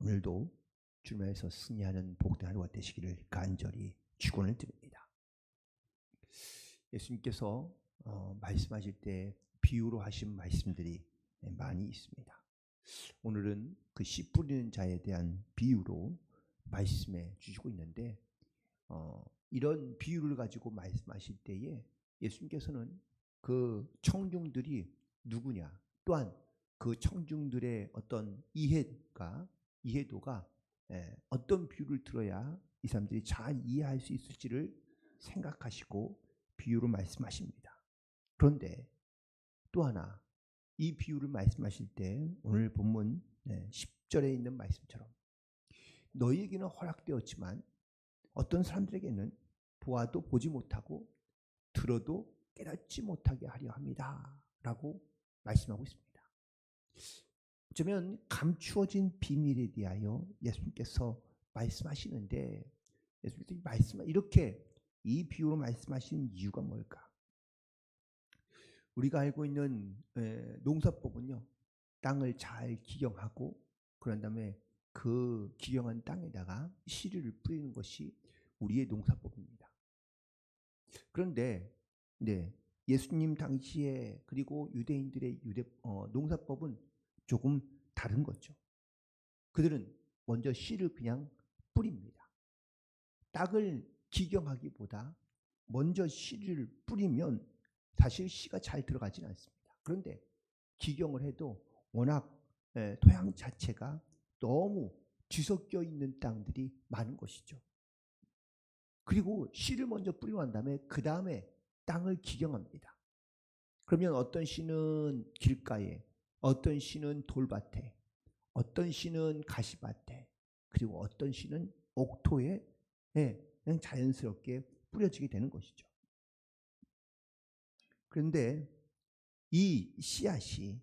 오늘도 주님에서 승리하는 복된 하루가 되시기를 간절히 축원을 드립니다. 예수님께서 말씀하실 때 비유로 하신 말씀들이 많이 있습니다. 오늘은 그 씨 뿌리는 자에 대한 비유로 말씀해 주시고 있는데 이런 비유를 가지고 말씀하실 때에 예수님께서는 그 청중들이 누구냐, 또한 그 청중들의 어떤 이해도가 어떤 비유를 들어야 이 사람들이 잘 이해할 수 있을지를 생각하시고 비유로 말씀하십니다. 그런데 또 하나, 이 비유를 말씀하실 때 오늘 본문 10절에 있는 말씀처럼 너희에게는 허락되었지만 어떤 사람들에게는 보아도 보지 못하고 들어도 깨닫지 못하게 하려 합니다 라고 말씀하고 있습니다. 어쩌면 감추어진 비밀에 대하여 예수님께서 말씀하시는데, 예수님께서 이렇게 이 비유로 말씀하시는 이유가 뭘까? 우리가 알고 있는 농사법은요, 땅을 잘 기경하고 그런 다음에 그 기경한 땅에다가 씨를 뿌리는 것이 우리의 농사법입니다. 그런데 예수님 당시에 그리고 유대인들의 농사법은 조금 다른 거죠. 그들은 먼저 씨를 그냥 뿌립니다. 땅을 기경하기보다 먼저 씨를 뿌리면 사실 씨가 잘 들어가지는 않습니다. 그런데 기경을 해도 워낙 토양 자체가 너무 뒤섞여 있는 땅들이 많은 것이죠. 그리고 씨를 먼저 뿌리고 난 다음에 그 다음에 땅을 기경합니다. 그러면 어떤 씨는 길가에, 어떤 씨는 돌밭에, 어떤 씨는 가시밭에, 그리고 어떤 씨는 옥토에 그냥 자연스럽게 뿌려지게 되는 것이죠. 그런데 이 씨앗이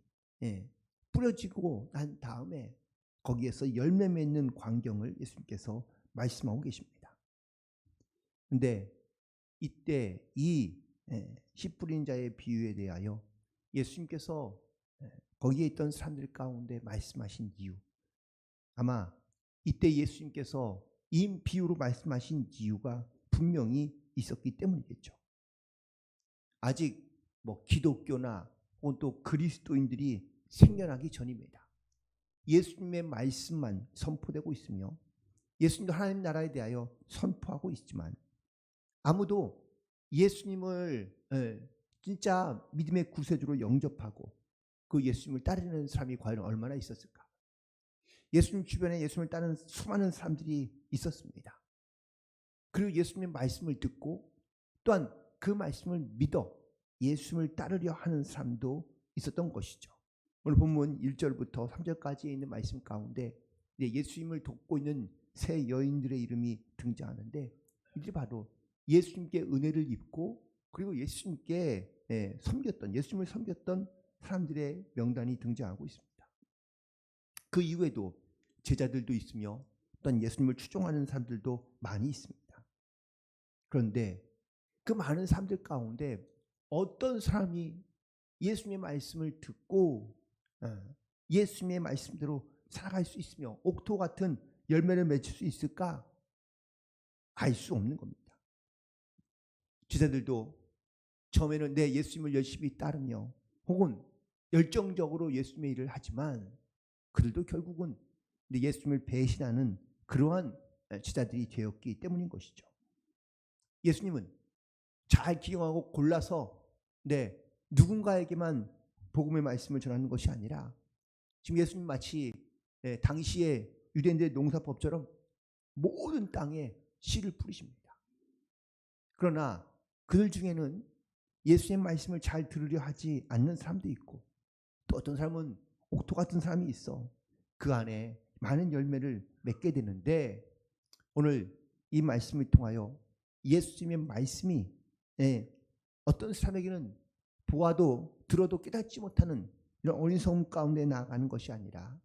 뿌려지고 난 다음에 거기에서 열매 맺는 광경을 예수님께서 말씀하고 계십니다. 그런데 이때 이 씨 뿌린 자의 비유에 대하여 예수님께서 거기에 있던 사람들 가운데 말씀하신 이유, 아마 이때 예수님께서 이 비유로 말씀하신 이유가 분명히 있었기 때문이겠죠. 아직 기독교나 혹은 또 그리스도인들이 생겨나기 전입니다. 예수님의 말씀만 선포되고 있으며 예수님도 하나님 나라에 대하여 선포하고 있지만 아무도 예수님을 진짜 믿음의 구세주로 영접하고 그 예수님을 따르는 사람이 과연 얼마나 있었을까? 예수님 주변에 예수님을 따르는 수많은 사람들이 있었습니다. 그리고 예수님의 말씀을 듣고 또한 그 말씀을 믿어 예수님을 따르려 하는 사람도 있었던 것이죠. 오늘 본문 1절부터 3절까지에 있는 말씀 가운데 예수님을 돕고 있는 세 여인들의 이름이 등장하는데, 이들이 바로 예수님께 은혜를 입고 그리고 예수님을 섬겼던 사람들의 명단이 등장하고 있습니다. 그 이후에도 제자들도 있으며 또한 예수님을 추종하는 사람들도 많이 있습니다. 그런데 그 많은 사람들 가운데 어떤 사람이 예수님의 말씀을 듣고 예수님의 말씀대로 살아갈 수 있으며 옥토 같은 열매를 맺을 수 있을까? 알 수 없는 겁니다. 제자들도 처음에는 예수님을 열심히 따르며 혹은 열정적으로 예수님의 일을 하지만 그들도 결국은 예수님을 배신하는 그러한 제자들이 되었기 때문인 것이죠. 예수님은 잘 기용하고 골라서 누군가에게만 복음의 말씀을 전하는 것이 아니라 지금 예수님 마치 당시의 유대인들의 농사법처럼 모든 땅에 씨를 뿌리십니다. 그러나 그들 중에는 예수님의 말씀을 잘 들으려 하지 않는 사람도 있고 또 어떤 사람은 옥토 같은 사람이 있어 그 안에 많은 열매를 맺게 되는데, 오늘 이 말씀을 통하여 예수님의 말씀이 어떤 사람에게는 보아도 들어도 깨닫지 못하는 이런 어리석음 가운데 나아가는 것이 아니라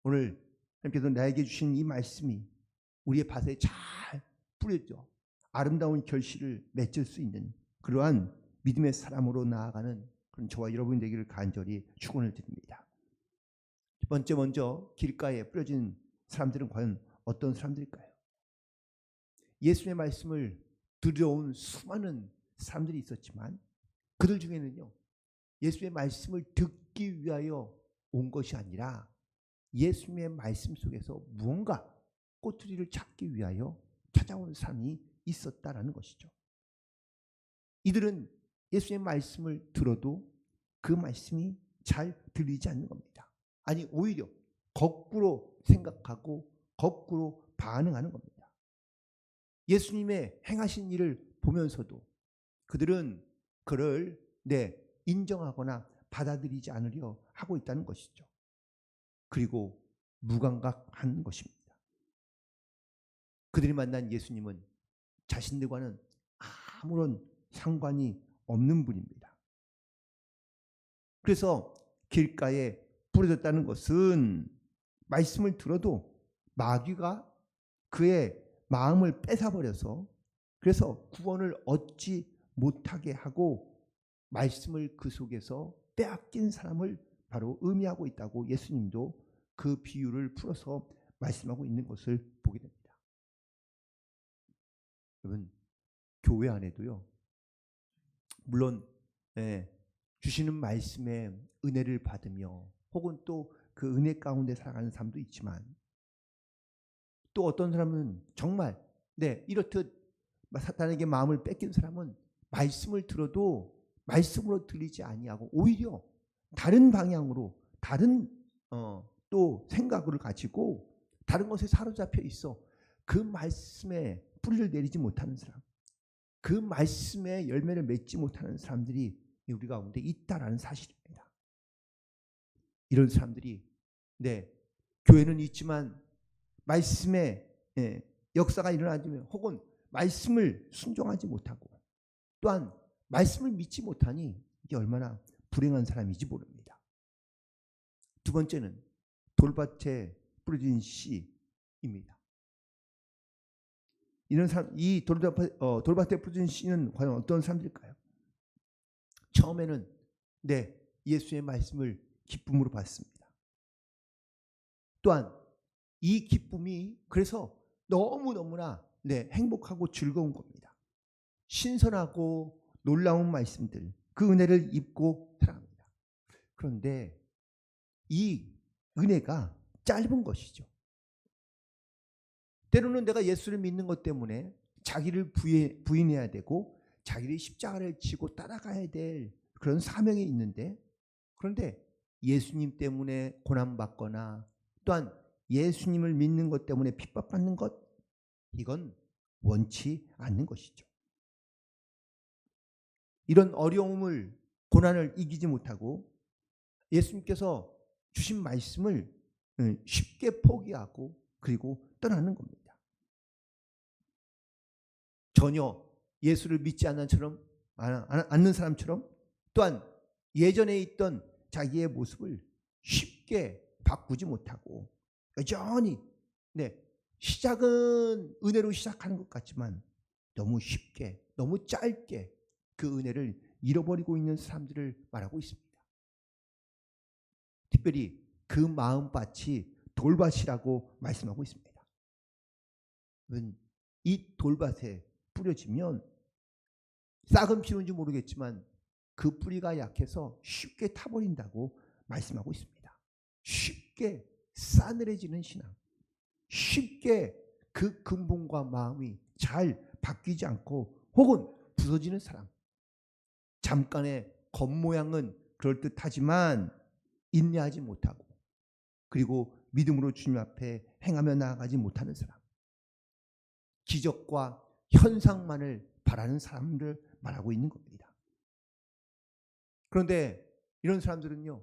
오늘 하나님께서 나에게 주신 이 말씀이 우리의 밭에 잘 뿌려져 아름다운 결실을 맺을 수 있는 그러한 믿음의 사람으로 나아가는 그런 저와 여러분이 되기를 간절히 축원을 드립니다. 첫 번째, 먼저 길가에 뿌려진 사람들은 과연 어떤 사람들일까요? 예수님의 말씀을 들어온 수많은 사람들이 있었지만 그들 중에는요, 예수의 말씀을 듣기 위하여 온 것이 아니라 예수님의 말씀 속에서 무언가 꼬투리를 잡기 위하여 찾아온 사람이 있었다라는 것이죠. 이들은 예수의 말씀을 들어도 그 말씀이 잘 들리지 않는 겁니다. 아니, 오히려 거꾸로 생각하고 거꾸로 반응하는 겁니다. 예수님의 행하신 일을 보면서도 그들은 그를 인정하거나 받아들이지 않으려 하고 있다는 것이죠. 그리고 무감각한 것입니다. 그들이 만난 예수님은 자신들과는 아무런 상관이 없는 분입니다. 그래서 길가에 부러졌다는 것은 말씀을 들어도 마귀가 그의 마음을 뺏어버려서 그래서 구원을 얻지 못하게 하고 말씀을 그 속에서 빼앗긴 사람을 바로 의미하고 있다고 예수님도 그 비유를 풀어서 말씀하고 있는 것을 보게 됩니다. 여러분, 교회 안에도요, 물론 주시는 말씀에 은혜를 받으며 혹은 또 그 은혜 가운데 살아가는 사람도 있지만 또 어떤 사람은 정말 이렇듯 사탄에게 마음을 뺏긴 사람은 말씀을 들어도 말씀으로 들리지 아니하고 오히려 다른 방향으로 다른 또 생각을 가지고 다른 것에 사로잡혀 있어 그 말씀에 뿌리를 내리지 못하는 사람, 그 말씀에 열매를 맺지 못하는 사람들이 우리 가운데 있다라는 사실입니다. 이런 사람들이 교회는 있지만 말씀의 역사가 일어나지면 혹은 말씀을 순종하지 못하고 또한 말씀을 믿지 못하니 이게 얼마나 불행한 사람인지 모릅니다. 두 번째는 돌밭에 뿌려진 씨입니다. 이런 사람, 이 돌밭에 뿌려진 씨는 과연 어떤 사람들일까요? 처음에는 예수의 말씀을 기쁨으로 받습니다. 또한 이 기쁨이 그래서 너무너무나 행복하고 즐거운 겁니다. 신선하고 놀라운 말씀들, 그 은혜를 입고 살아갑니다. 그런데 이 은혜가 짧은 것이죠. 때로는 내가 예수를 믿는 것 때문에 자기를 부인해야 되고 자기를 십자가를 지고 따라가야 될 그런 사명이 있는데, 그런데 예수님 때문에 고난받거나 또한 예수님을 믿는 것 때문에 핍박받는 것, 이건 원치 않는 것이죠. 이런 어려움을, 고난을 이기지 못하고 예수님께서 주신 말씀을 쉽게 포기하고 그리고 떠나는 겁니다. 전혀 예수를 믿지 않는 사람처럼 또한 예전에 있던 자기의 모습을 쉽게 바꾸지 못하고 여전히 시작은 은혜로 시작하는 것 같지만 너무 쉽게 너무 짧게 그 은혜를 잃어버리고 있는 사람들을 말하고 있습니다. 특별히 그 마음밭이 돌밭이라고 말씀하고 있습니다. 이 돌밭에 뿌려지면 싹은 피우는지 모르겠지만 그 뿌리가 약해서 쉽게 타버린다고 말씀하고 있습니다. 쉽게 싸늘해지는 신앙, 쉽게 그 근본과 마음이 잘 바뀌지 않고 혹은 부서지는 사람, 잠깐의 겉모양은 그럴듯하지만 인내하지 못하고 그리고 믿음으로 주님 앞에 행하며 나아가지 못하는 사람, 기적과 현상만을 바라는 사람들을 말하고 있는 겁니다. 그런데 이런 사람들은요,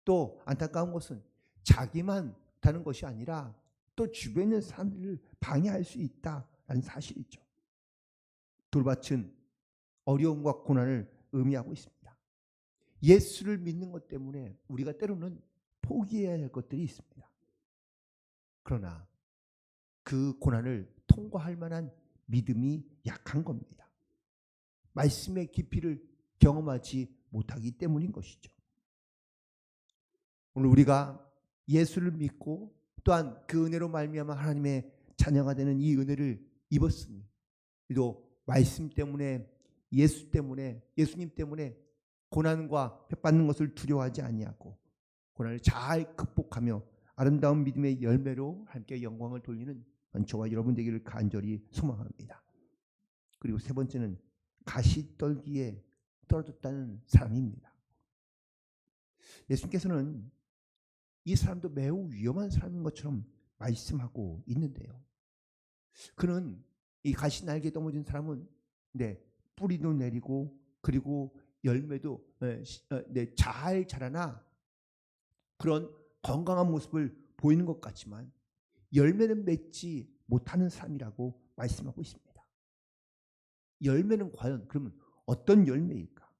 또 안타까운 것은 자기만 다는 것이 아니라 또 주변에 있는 사람들을 방해할 수 있다는 사실이죠. 돌밭은 어려움과 고난을 의미하고 있습니다. 예수를 믿는 것 때문에 우리가 때로는 포기해야 할 것들이 있습니다. 그러나 그 고난을 통과할 만한 믿음이 약한 겁니다. 말씀의 깊이를 경험하지 못하기 때문인 것이죠. 오늘 우리가 예수를 믿고 또한 그 은혜로 말미암아 하나님의 자녀가 되는 이 은혜를 입었으니 또 말씀 때문에 예수님 때문에 고난과 핍받는 것을 두려워하지 아니하고 고난을 잘 극복하며 아름다운 믿음의 열매로 함께 영광을 돌리는 저와 여러분 되기를 간절히 소망합니다. 그리고 세 번째는 가시떨기에 떨어졌다는 사람입니다. 예수님께서는 이 사람도 매우 위험한 사람인 것처럼 말씀하고 있는데요. 그는 이 가시 날개에 넘어진 사람은 뿌리도 내리고 그리고 열매도 잘 자라나 그런 건강한 모습을 보이는 것 같지만 열매는 맺지 못하는 사람이라고 말씀하고 있습니다. 열매는 과연 그러면 어떤 열매일까?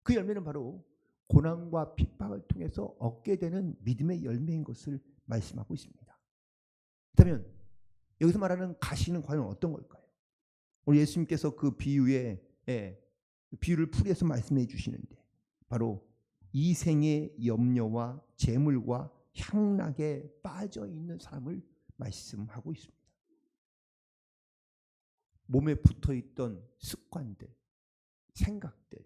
그 열매는 바로 고난과 핍박을 통해서 얻게 되는 믿음의 열매인 것을 말씀하고 있습니다. 그렇다면 여기서 말하는 가시는 과연 어떤 걸까요? 오늘 예수님께서 그 비유를 풀이해서 말씀해 주시는데 바로 이 생의 염려와 재물과 향락에 빠져 있는 사람을 말씀하고 있습니다. 몸에 붙어 있던 습관들, 생각들,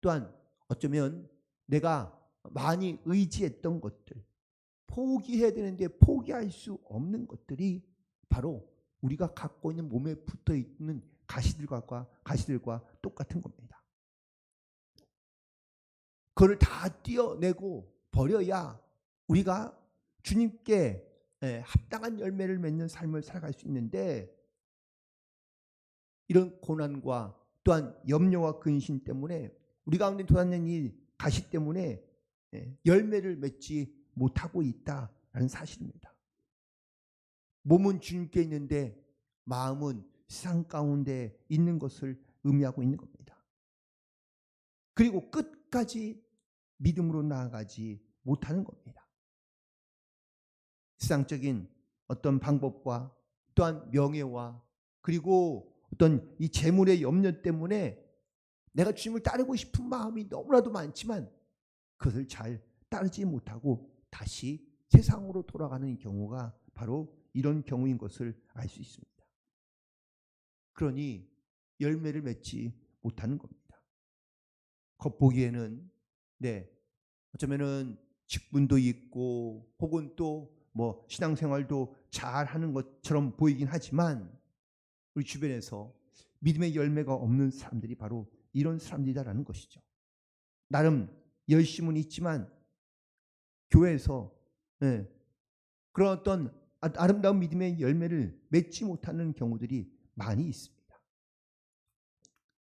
또한 어쩌면 내가 많이 의지했던 것들, 포기해야 되는데 포기할 수 없는 것들이 바로 우리가 갖고 있는 몸에 붙어 있는 가시들과 똑같은 겁니다. 그걸 다 떼어내고 버려야 우리가 주님께 합당한 열매를 맺는 삶을 살아갈 수 있는데 이런 고난과 또한 염려와 근심 때문에 우리 가운데 돋아있는 이 가시 때문에 열매를 맺지 못하고 있다라는 사실입니다. 몸은 주님께 있는데 마음은 세상 가운데 있는 것을 의미하고 있는 겁니다. 그리고 끝까지 믿음으로 나아가지 못하는 겁니다. 세상적인 어떤 방법과 또한 명예와 그리고 어떤 이 재물의 염려 때문에 내가 주님을 따르고 싶은 마음이 너무나도 많지만 그것을 잘 따르지 못하고 다시 세상으로 돌아가는 경우가 바로 이런 경우인 것을 알 수 있습니다. 그러니 열매를 맺지 못하는 겁니다. 겉보기에는 어쩌면은 직분도 있고 혹은 또 신앙생활도 잘하는 것처럼 보이긴 하지만 우리 주변에서 믿음의 열매가 없는 사람들이 바로 이런 사람들이다라는 것이죠. 나름 열심은 있지만 교회에서 그런 어떤 아름다운 믿음의 열매를 맺지 못하는 경우들이 많이 있습니다.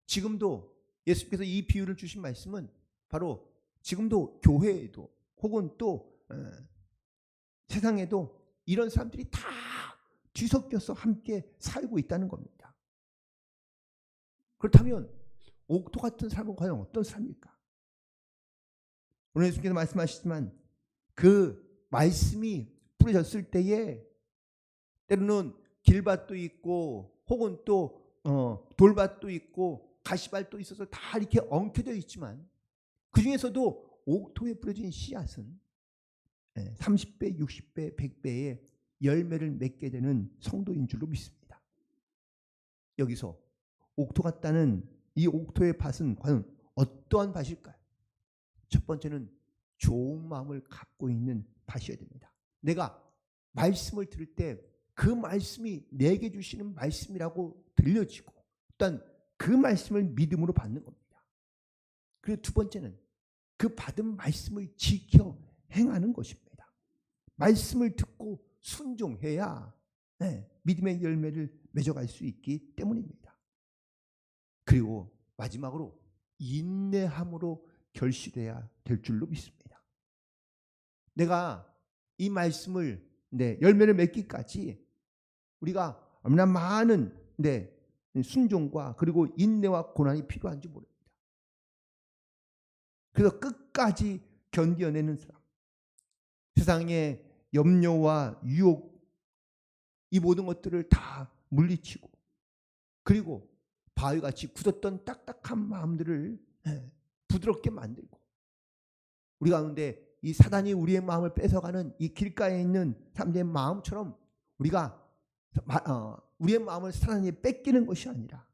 지금도 예수님께서 이 비유를 주신 말씀은 바로 지금도 교회에도 혹은 또 세상에도 이런 사람들이 다 뒤섞여서 함께 살고 있다는 겁니다. 그렇다면 옥토 같은 사람은 과연 어떤 사람일까? 오늘 예수님께서 말씀하시지만 그 말씀이 뿌려졌을 때에 때로는 길밭도 있고 혹은 또 돌밭도 있고 가시밭도 있어서 다 이렇게 엉켜져 있지만 그 중에서도 옥토에 뿌려진 씨앗은 30배, 60배, 100배의 열매를 맺게 되는 성도인 줄로 믿습니다. 여기서 옥토 같다는 이 옥토의 밭은 과연 어떠한 밭일까요? 첫 번째는 좋은 마음을 갖고 있는 밭이어야 됩니다. 내가 말씀을 들을 때 그 말씀이 내게 주시는 말씀이라고 들려지고 일단 그 말씀을 믿음으로 받는 겁니다. 그리고 두 번째는 그 받은 말씀을 지켜 행하는 것입니다. 말씀을 듣고 순종해야 믿음의 열매를 맺어갈 수 있기 때문입니다. 그리고 마지막으로 인내함으로 결실해야 될 줄로 믿습니다. 내가 이 말씀을 열매를 맺기까지 우리가 얼마나 많은 순종과 그리고 인내와 고난이 필요한지 모릅니다. 그래서 끝까지 견뎌내는 사람, 세상의 염려와 유혹 이 모든 것들을 다 물리치고 그리고 바위같이 굳었던 딱딱한 마음들을 부드럽게 만들고 우리 가운데 이 사단이 우리의 마음을 뺏어가는 이 길가에 있는 사람들의 마음처럼 우리가 우리의 마음을 사단이 뺏기는 것이 아니라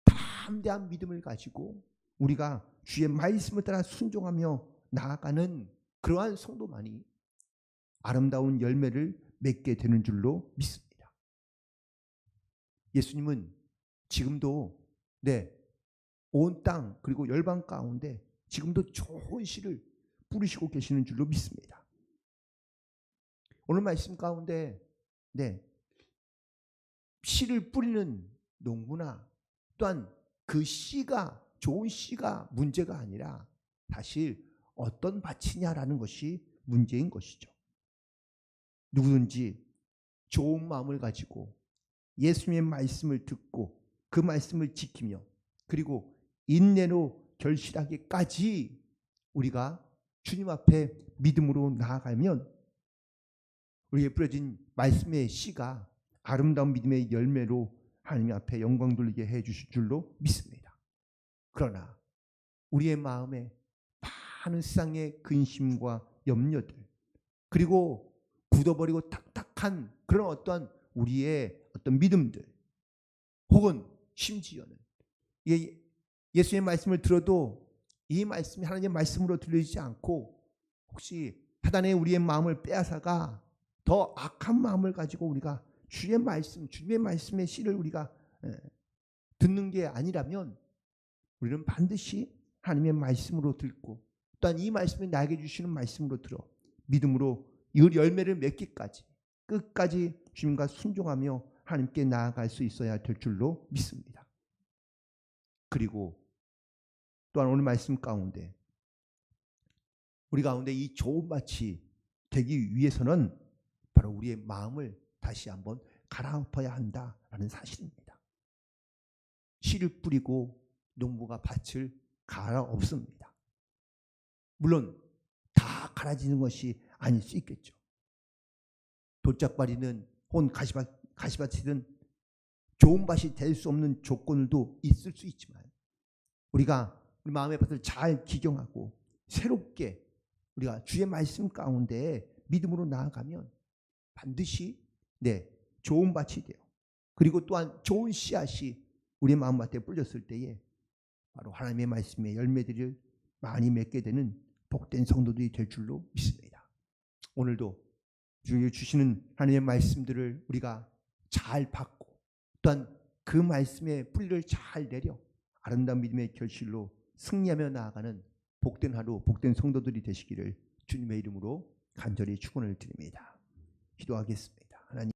담대한 믿음을 가지고 우리가 주의 말씀을 따라 순종하며 나아가는 그러한 성도만이 아름다운 열매를 맺게 되는 줄로 믿습니다. 예수님은 지금도 온 땅 그리고 열방 가운데 지금도 좋은 씨를 뿌리시고 계시는 줄로 믿습니다. 오늘 말씀 가운데 씨를 뿌리는 농부나 또한 그 씨가 좋은 씨가 문제가 아니라 사실 어떤 밭이냐라는 것이 문제인 것이죠. 누구든지 좋은 마음을 가지고 예수님의 말씀을 듣고 그 말씀을 지키며 그리고 인내로 결실하기까지 우리가 주님 앞에 믿음으로 나아가면 우리에게 뿌려진 말씀의 씨가 아름다운 믿음의 열매로 하나님 앞에 영광 돌리게 해 주실 줄로 믿습니다. 그러나 우리의 마음에 많은 세상의 근심과 염려들 그리고 굳어버리고 탁탁한 그런 어떤 우리의 어떤 믿음들 혹은 심지어는 예수의 말씀을 들어도 이 말씀이 하나님의 말씀으로 들려지지 않고 혹시 사단의 우리의 마음을 빼앗아가 더 악한 마음을 가지고 우리가 주의 말씀, 주님의 말씀의 씨를 우리가 듣는 게 아니라면 우리는 반드시 하나님의 말씀으로 듣고 또한 이 말씀이 나에게 주시는 말씀으로 들어 믿음으로 이 열매를 맺기까지 끝까지 주님과 순종하며 하나님께 나아갈 수 있어야 될 줄로 믿습니다. 그리고 또한 오늘 말씀 가운데 우리 가운데 이 좋은 밭이 되기 위해서는 바로 우리의 마음을 다시 한번 갈아엎어야 한다라는 사실입니다. 씨를 뿌리고 농부가 밭을 갈아엎습니다. 물론 다 갈아지는 것이 아닐 수 있겠죠. 돌짝발이든 혹은 가시밭이든 좋은 밭이 될 수 없는 조건도 있을 수 있지만 우리가 우리 마음의 밭을 잘 기경하고 새롭게 우리가 주의 말씀 가운데 믿음으로 나아가면 반드시 좋은 밭이 돼요. 그리고 또한 좋은 씨앗이 우리의 마음밭에 뿌렸을 때에 바로 하나님의 말씀의 열매들을 많이 맺게 되는 복된 성도들이 될 줄로 믿습니다. 오늘도 주님 주시는 하나님의 말씀들을 우리가 잘 받고 또한 그 말씀의 뿌리를 잘 내려 아름다운 믿음의 결실로 승리하며 나아가는 복된 하루, 복된 성도들이 되시기를 주님의 이름으로 간절히 축원을 드립니다. 기도하겠습니다.